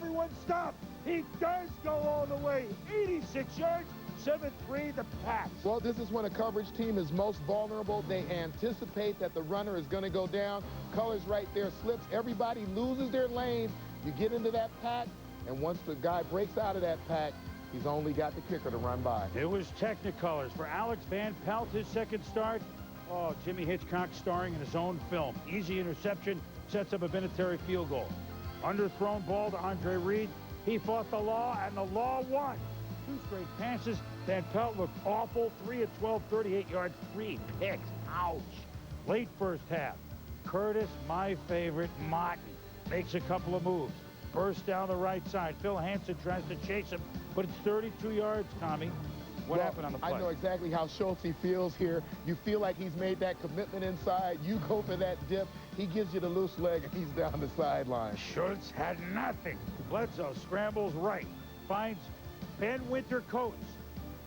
everyone stop. He does go all the way. 86 yards, 7-3 the Pats. Well, this is when a coverage team is most vulnerable. They anticipate that the runner is going to go down. Colors right there slips. Everybody loses their lanes. You get into that pack, and once the guy breaks out of that pack, he's only got the kicker to run by. It was Technicolors for Alex Van Pelt, his second start. Oh, Jimmy Hitchcock starring in his own film. Easy interception, sets up a Vinatieri field goal. Underthrown ball to Andre Reed. He fought the law, and the law won. 2 straight passes. Van Pelt looked awful. 3 of 12, 38 yards, 3 picks. Ouch. Late first half. Curtis, my favorite, Martin, makes a couple of moves. Bursts down the right side. Phil Hansen tries to chase him, but it's 32 yards, Tommy. What happened on the play? I know exactly how Schultz feels here. You feel like he's made that commitment inside. You go for that dip. He gives you the loose leg, and he's down the sideline. Schultz had nothing. Bledsoe scrambles right. Finds Ben Winter Coates.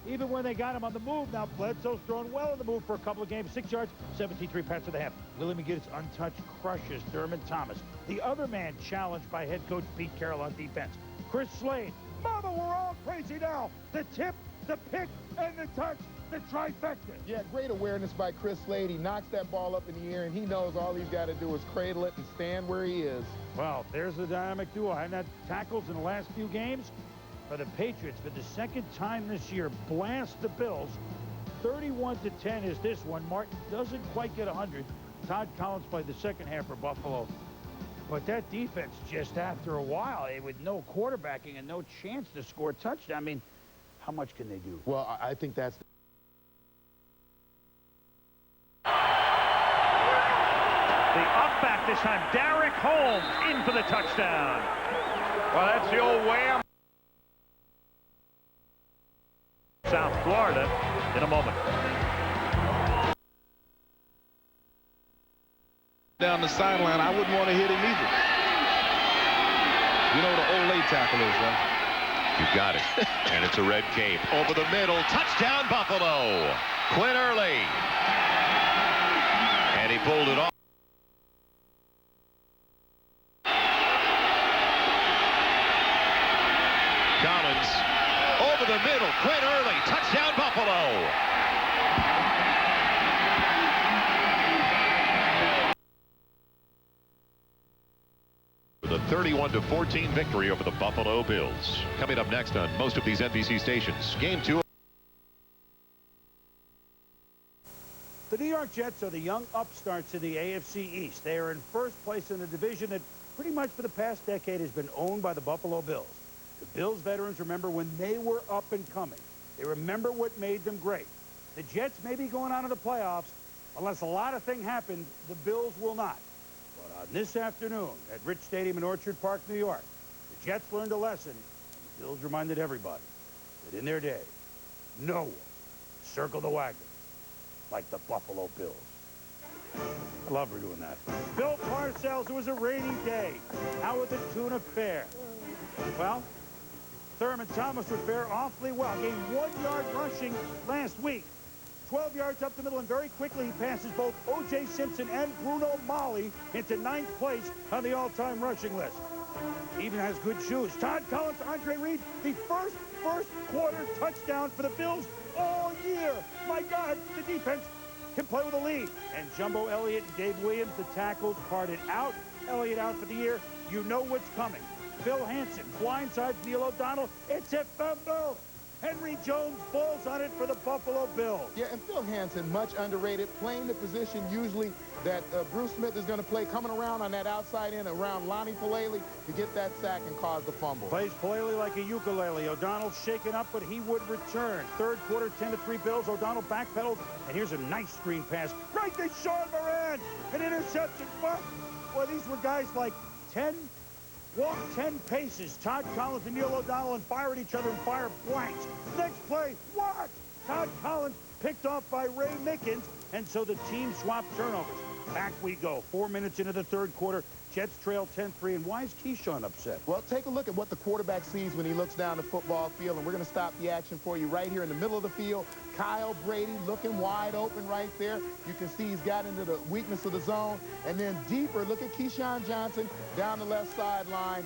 Even when they got him on the move, now Bledsoe's thrown well in the move for a couple of games. 6 yards, 17-3 Pats to the half. Willie McGinnis untouched crushes Thurman Thomas. The other man challenged by head coach Pete Carroll on defense. Chris Slade. Mama, we're all crazy now. The tip, the pick, and the touch, the trifecta. Yeah, great awareness by Chris Slade. He knocks that ball up in the air, and he knows all he's got to do is cradle it and stand where he is. Well, there's the dynamic duo. Hadn't had tackles in the last few games. For the Patriots, for the second time this year, blast the Bills. 31-10 is this one. Martin doesn't quite get 100. Todd Collins played the second half for Buffalo. But that defense, just after a while, with no quarterbacking and no chance to score a touchdown, I mean, how much can they do? Well, I think that's... The up-back this time, Derek Holmes in for the touchdown. Well, that's the old wham. South Florida in a moment. Down the sideline, I wouldn't want to hit him either. You know what an Olay tackle is, right? You got it. And it's a red cape. Over the middle. Touchdown, Buffalo. Quinn Early. And he pulled it off. Collins. Over the middle. Quinn Early. Touchdown, Buffalo. The 31-14 victory over the Buffalo Bills. Coming up next on most of these NBC stations. Game 2. The New York Jets are the young upstarts in the AFC East. They are in first place in a division that pretty much for the past decade has been owned by the Buffalo Bills. The Bills veterans remember when they were up and coming. They remember what made them great. The Jets may be going on to the playoffs. Unless a lot of things happen, the Bills will not. But on this afternoon at Rich Stadium in Orchard Park, New York, the Jets learned a lesson, and the Bills reminded everybody that in their day, no one circled the wagon like the Buffalo Bills. I love redoing that. Bill Parcells, it was a rainy day. How would the tuna fare? Well, Thurman Thomas would fare awfully well. Gained 1 yard rushing last week. 12 yards up the middle, and very quickly he passes both O.J. Simpson and Bruno Mali into 9th place on the all-time rushing list. He even has good shoes. Todd Collins, Andre Reed, the first quarter touchdown for the Bills all year. My God, the defense can play with a lead. And Jumbo Elliott and Dave Williams, the tackles, parted out. Elliott out for the year. You know what's coming. Phil Hansen blindsides Neil O'Donnell. It's a fumble. Henry Jones falls on it for the Buffalo Bills. Yeah, and Phil Hansen, much underrated, playing the position usually that Bruce Smith is going to play, coming around on that outside end around Lonnie Palele to get that sack and cause the fumble. Plays Palele like a ukulele. O'Donnell's shaken up, but he would return. Third quarter, 10-3 Bills. O'Donnell backpedals, and here's a nice screen pass right to Sean Moran. An interception. Well, these were guys like 10 paces. Todd Collins and Neil O'Donnell and fire at each other and fire blanks. Next play, what? Todd Collins picked off by Ray Mickens, and so the team swapped turnovers. Back we go. 4 minutes into the third quarter. Jets trail 10-3, and why is Keyshawn upset? Well, take a look at what the quarterback sees when he looks down the football field, and we're going to stop the action for you right here in the middle of the field. Kyle Brady looking wide open right there. You can see he's got into the weakness of the zone. And then deeper, look at Keyshawn Johnson down the left sideline.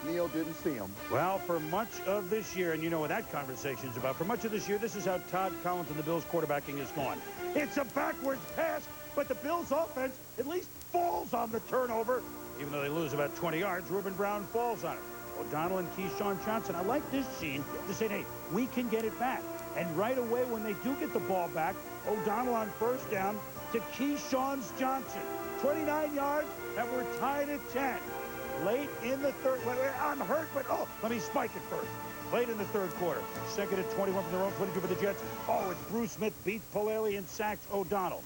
Neil didn't see him. Well, for much of this year, and you know what that conversation's about, for much of this year, this is how Todd Collins and the Bills quarterbacking has gone. It's a backwards pass, but the Bills offense at least falls on the turnover. Even though they lose about 20 yards, Reuben Brown falls on it. O'Donnell and Keyshawn Johnson. I like this scene to say, hey, we can get it back. And right away, when they do get the ball back, O'Donnell on first down to Keyshawn Johnson. 29 yards, and we're tied at 10. Late in the third, I'm hurt, but let me spike it first. Late in the third quarter, second and 21 from their own 22 for the Jets. It's Bruce Smith beat Polelli and sacks O'Donnell.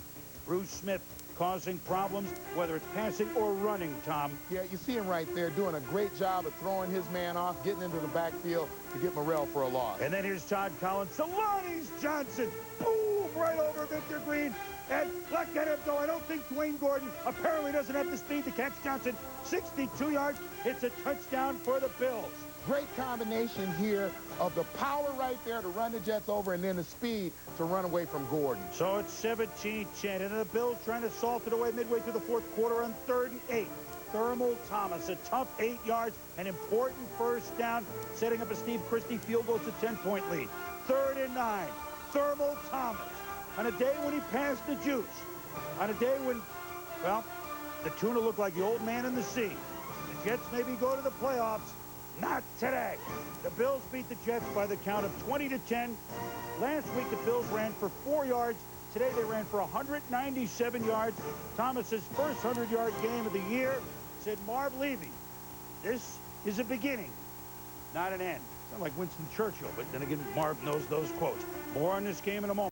Bruce Smith causing problems, whether it's passing or running, Tom. Yeah, you see him right there doing a great job of throwing his man off, getting into the backfield to get Morrell for a loss. And then here's Todd Collins. Solani's Johnson. Boom! Right over Victor Green. And look at him go. I don't think Dwayne Gordon apparently doesn't have the speed to catch Johnson. 62 yards. It's a touchdown for the Bills. Great combination here of the power right there to run the Jets over and then the speed to run away from Gordon. So it's 17-10, and then the Bills trying to salt it away midway through the fourth quarter on 3rd and 8. Thermal Thomas, a tough 8 yards, an important first down, setting up a Steve Christie field goal to 10-point lead. 3rd and 9, Thermal Thomas. On a day when he passed the juice, on a day when, well, the tuna looked like the old man in the sea. The Jets maybe go to the playoffs. Not today. The Bills beat the Jets by the count of 20-10. Last week, the Bills ran for 4 yards. Today, they ran for 197 yards. Thomas's first 100-yard game of the year. Said Marv Levy, this is a beginning, not an end. Sound like Winston Churchill, but then again, Marv knows those quotes. More on this game in a moment.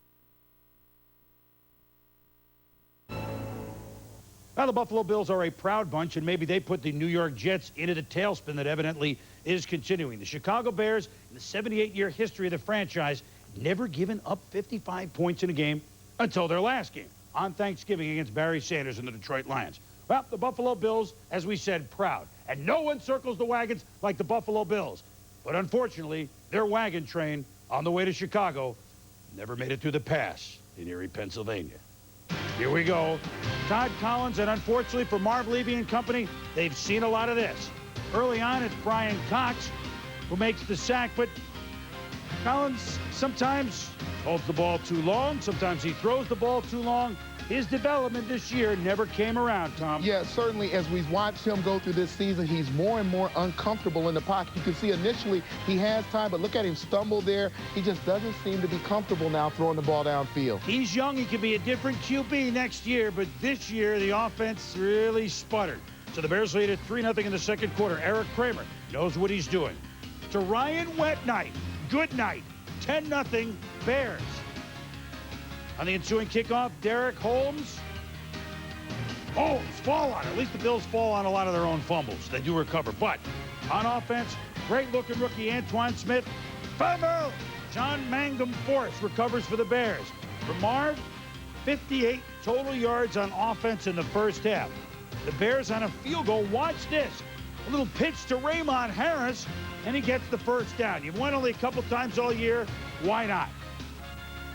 Well, the Buffalo Bills are a proud bunch, and maybe they put the New York Jets into the tailspin that evidently is continuing. The Chicago Bears, in the 78-year history of the franchise, never given up 55 points in a game until their last game on Thanksgiving against Barry Sanders and the Detroit Lions. Well, the Buffalo Bills, as we said, proud. And no one circles the wagons like the Buffalo Bills. But unfortunately, their wagon train on the way to Chicago never made it through the pass in Erie, Pennsylvania. Here we go. Todd Collins, and unfortunately for Marv Levy and company, they've seen a lot of this. Early on, it's Brian Cox who makes the sack, but Collins sometimes holds the ball too long. Sometimes he throws the ball too long. His development this year never came around, Tom. Yeah, certainly as we've watched him go through this season, he's more and more uncomfortable in the pocket. You can see initially he has time, but look at him stumble there. He just doesn't seem to be comfortable now throwing the ball downfield. He's young. He could be a different QB next year, but this year the offense really sputtered. So the Bears lead at 3-0 in the second quarter. Eric Kramer knows what he's doing. To Ryan Wetnight, good night. 10-0 Bears. On the ensuing kickoff, Derek Holmes fall on it. At least the Bills fall on a lot of their own fumbles. They do recover. But on offense, great-looking rookie Antoine Smith. Fumble! John Mangum Force recovers for the Bears. For Marv, 58 total yards on offense in the first half. The Bears on a field goal. Watch this. A little pitch to Raymond Harris, and he gets the first down. You've won only a couple times all year. Why not?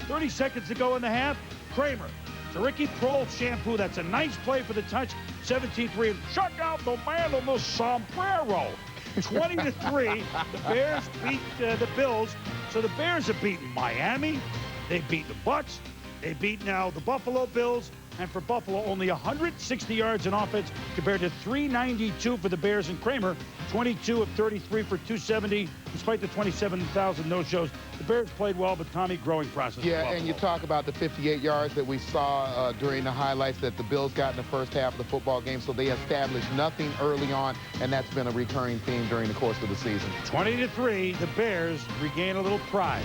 30 seconds to go in the half. Kramer to Ricky Prohl shampoo. That's a nice play for the touch. 17-3. And check out the man on the sombrero. 20-3. The Bears beat the Bills. So the Bears have beaten Miami. They beat the Bucs. They beat now the Buffalo Bills. And for Buffalo, only 160 yards in offense compared to 392 for the Bears. And Kramer, 22 of 33 for 270, despite the 27,000 no-shows. The Bears played well, but Tommy, growing process. Yeah, and you talk about the 58 yards that we saw during the highlights that the Bills got in the first half of the football game. So they established nothing early on, and that's been a recurring theme during the course of the season. 20-3, the Bears regain a little pride.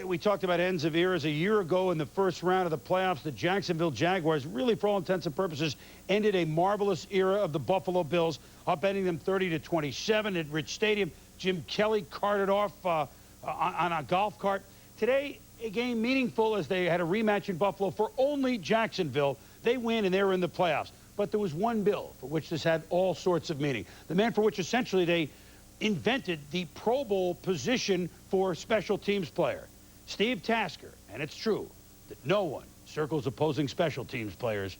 We talked about ends of eras a year ago in the first round of the playoffs. The Jacksonville Jaguars, really for all intents and purposes, ended a marvelous era of the Buffalo Bills, upending them 30-27 at Rich Stadium. Jim Kelly carted off on a golf cart. Today, a game meaningful as they had a rematch in Buffalo for only Jacksonville. They win, and they were in the playoffs. But there was one Bill for which this had all sorts of meaning. The man for which essentially they invented the Pro Bowl position for special teams player. Steve Tasker, and it's true that no one circles opposing special teams players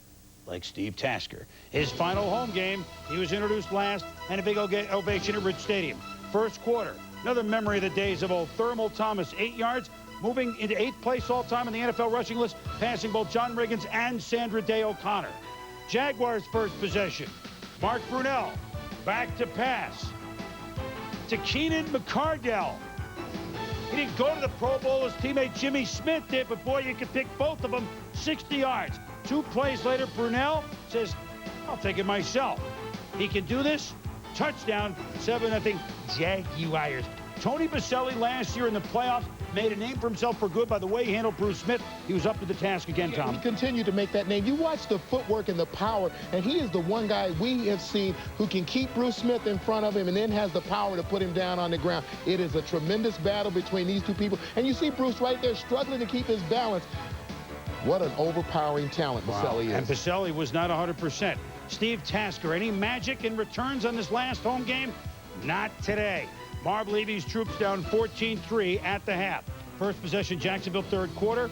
like Steve Tasker. His final home game, he was introduced last, and a big ovation at Rich Stadium. First quarter, another memory of the days of old Thermal Thomas, 8 yards, moving into 8th place all-time on the NFL rushing list, passing both John Riggins and Sandra Day O'Connor. Jaguars' first possession. Mark Brunell, back to pass. To Keenan McCardell. He didn't go to the Pro Bowl. His teammate Jimmy Smith did, but boy, you could pick both of them. 60 yards. 2 plays later, Brunell says, I'll take it myself. He can do this. Touchdown, 7-0 Jaguars. Tony Baselli last year in the playoffs made a name for himself for good by the way he handled Bruce Smith. He was up to the task again, Tom. He continued to make that name. You watch the footwork and the power, and he is the one guy we have seen who can keep Bruce Smith in front of him and then has the power to put him down on the ground. It is a tremendous battle between these two people. And you see Bruce right there struggling to keep his balance. What an overpowering talent Baselli is. And Baselli was not 100%. Steve Tasker, any magic in returns on this last home game? Not today. Marv Levy's troops down 14-3 at the half. First possession, Jacksonville, third quarter.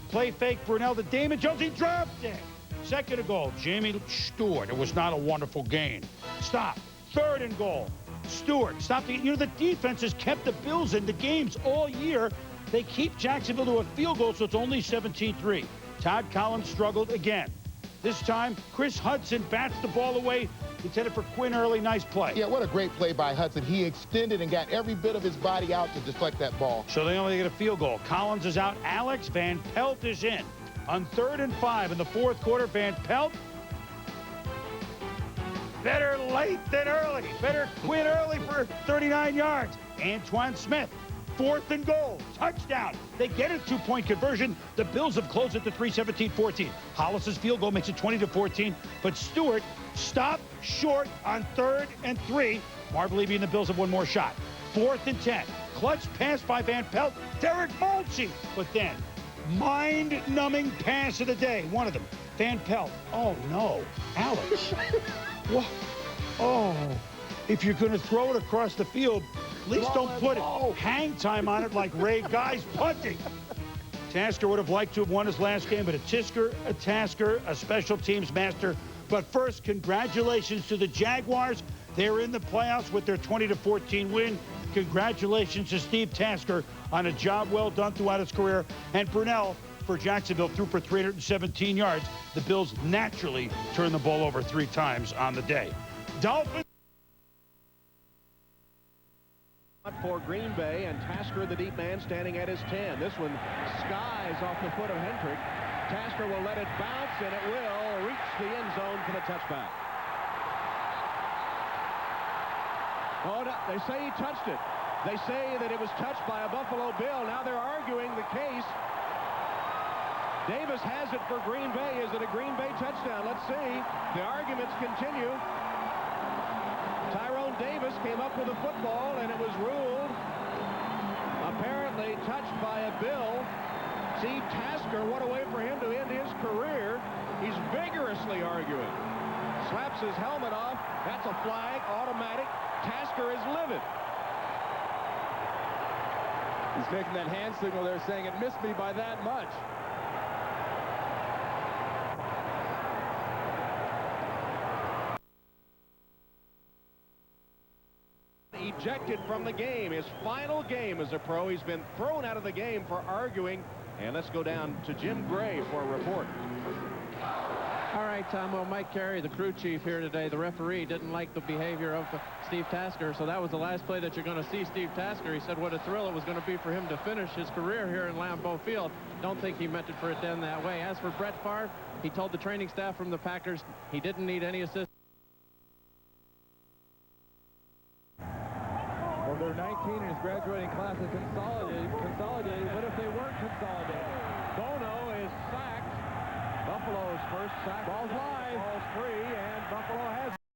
Play fake, Brunell to Damon Jones. He dropped it. Second and goal, Jamie Stewart. It was not a wonderful gain. Stop. Third and goal. Stewart, stop. The defense has kept the Bills in the games all year. They keep Jacksonville to a field goal, so it's only 17-3. Todd Collins struggled again. This time, Chris Hudson bats the ball away. Intended for Quinn Early. Nice play. Yeah, what a great play by Hudson. He extended and got every bit of his body out to deflect that ball. So they only get a field goal. Collins is out. Alex Van Pelt is in. On 3rd and 5 in the fourth quarter, Van Pelt. Better late than early. Better Quinn Early for 39 yards. Antoine Smith. 4th and goal. Touchdown. They get a 2-point conversion. The Bills have closed it to 3-17-14. Hollis's field goal makes it 20-14. But Stewart stopped short on 3rd and 3. Marv Levy and the Bills have one more shot. 4th and 10. Clutch pass by Van Pelt. Derek Mulchie. But then, mind-numbing pass of the day. One of them. Van Pelt. Oh, no. Alex. What? Oh. If you're going to throw it across the field, at least don't put hang time on it like Ray Guy's punting. Tasker would have liked to have won his last game, but a Tasker, a special teams master. But first, congratulations to the Jaguars. They're in the playoffs with their 20-14 win. Congratulations to Steve Tasker on a job well done throughout his career. And Brunell for Jacksonville threw for 317 yards. The Bills naturally turned the ball over 3 times on the day. Dolphins. For Green Bay, and Tasker, the deep man, standing at his 10. This one skies off the foot of Hendrick. Tasker will let it bounce, and it will reach the end zone for the touchback. Oh, no, they say he touched it. They say that it was touched by a Buffalo Bill. Now they're arguing the case. Davis has it for Green Bay. Is it a Green Bay touchdown? Let's see. The arguments continue. Tyrone Davis came up with a football, and it was ruled apparently touched by a Bill. Steve Tasker, what a way for him to end his career. He's vigorously arguing. Slaps his helmet off. That's a flag, automatic. Tasker is livid. He's making that hand signal there saying it missed me by that much. Ejected from the game. His final game as a pro. He's been thrown out of the game for arguing. And let's go down to Jim Gray for a report. All right, Tom. Well, Mike Carey, the crew chief here today, the referee, didn't like the behavior of Steve Tasker, so that was the last play that you're going to see Steve Tasker. He said what a thrill it was going to be for him to finish his career here in Lambeau Field. Don't think he meant it for it to end that way. As for Brett Favre, he told the training staff from the Packers he didn't need any assistance. Well, they're 19 in his graduating class of consolidated. What if